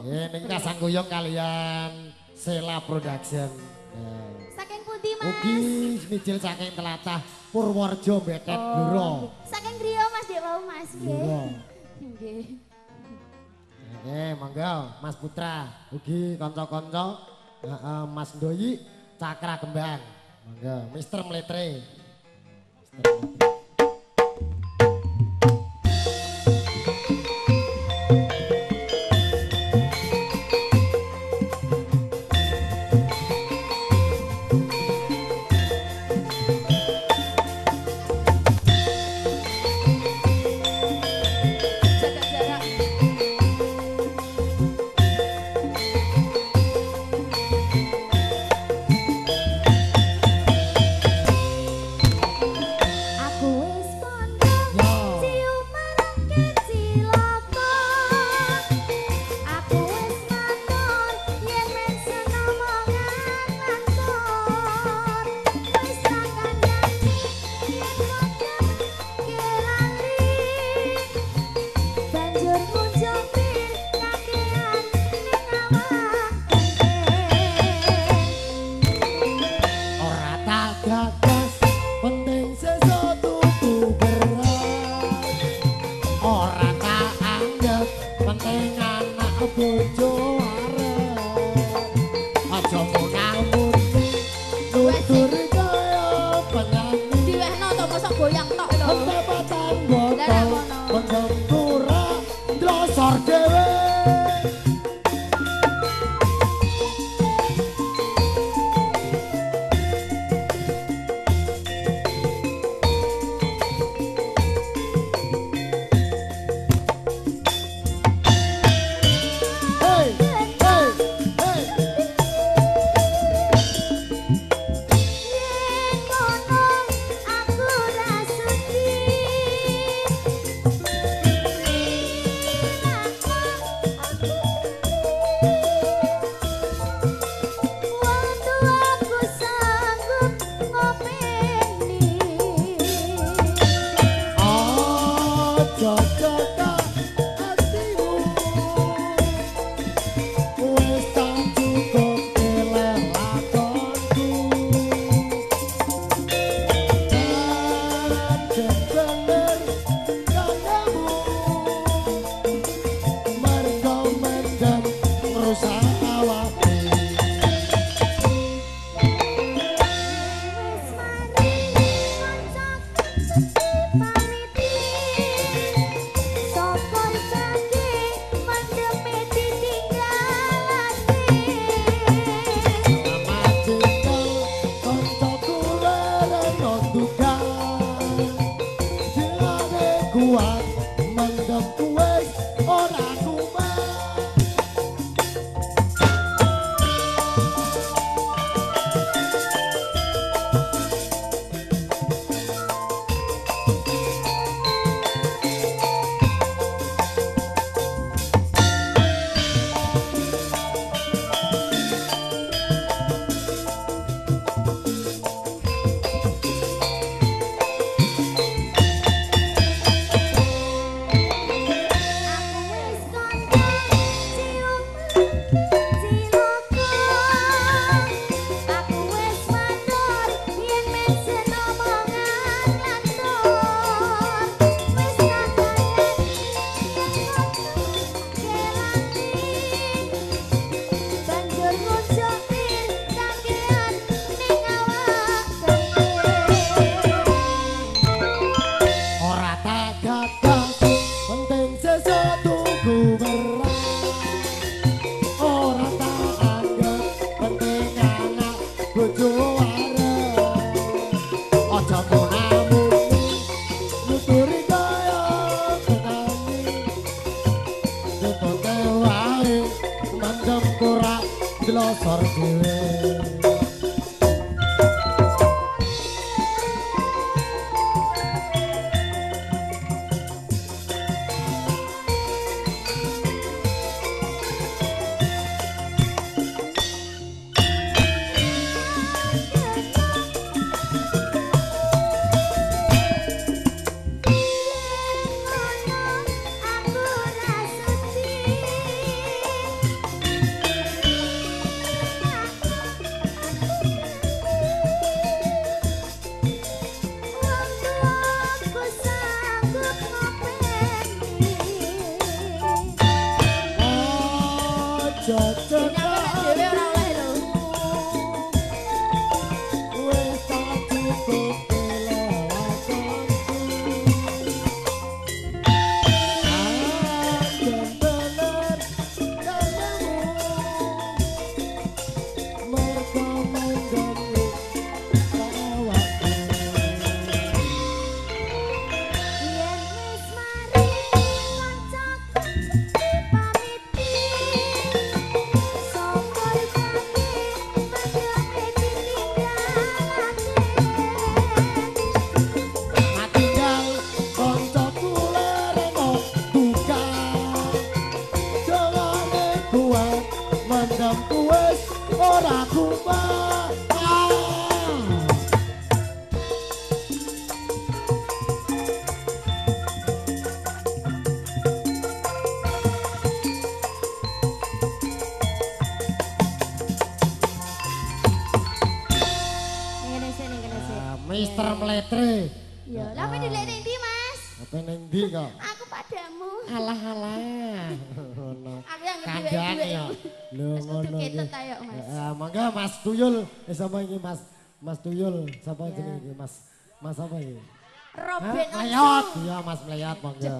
Ningkah Sangguyung kalian Sela Production. Saking pundi Mas? Ugi mijil saking Telatah Purworejo Betet Bluro. Saking griya Mas Dek wau Mas. Bluro. Nggih. Monggo Mas Putra, ugi kanca-kanca Mas Ndoyi Cakra Kembang. Monggo Mister Mletre. Ini aku nak dhewe ora oleh lho. Wis tak cukup kelelakanku. Anjen bener kayamu, mergo mendemi awakku. Yen wis mari kancaku pamiti. Sokol kami mendeme ditinggalake. Matinggal koncoku lereno duka. Jawane kuat mendem wis ora kumbang. Ngene sini ngene sini. Mister Meletre. Ya, lha apa dilek ning ndi, Mas? Apa ning ndi kok? Aku padamu. Alah alah. Ngono. Aku yang ngerti Kandhane duwe. ya. Lho Wis ngono kudu iki. ketut ayo, Mas. Mangga Mas Tuyul. Sapa iki Mas? Mas Tuyul. Sapa Ya. jenenge iki Mas? Mas apa iki? Robin Mleyot. Iya Mas Mleyot mangga.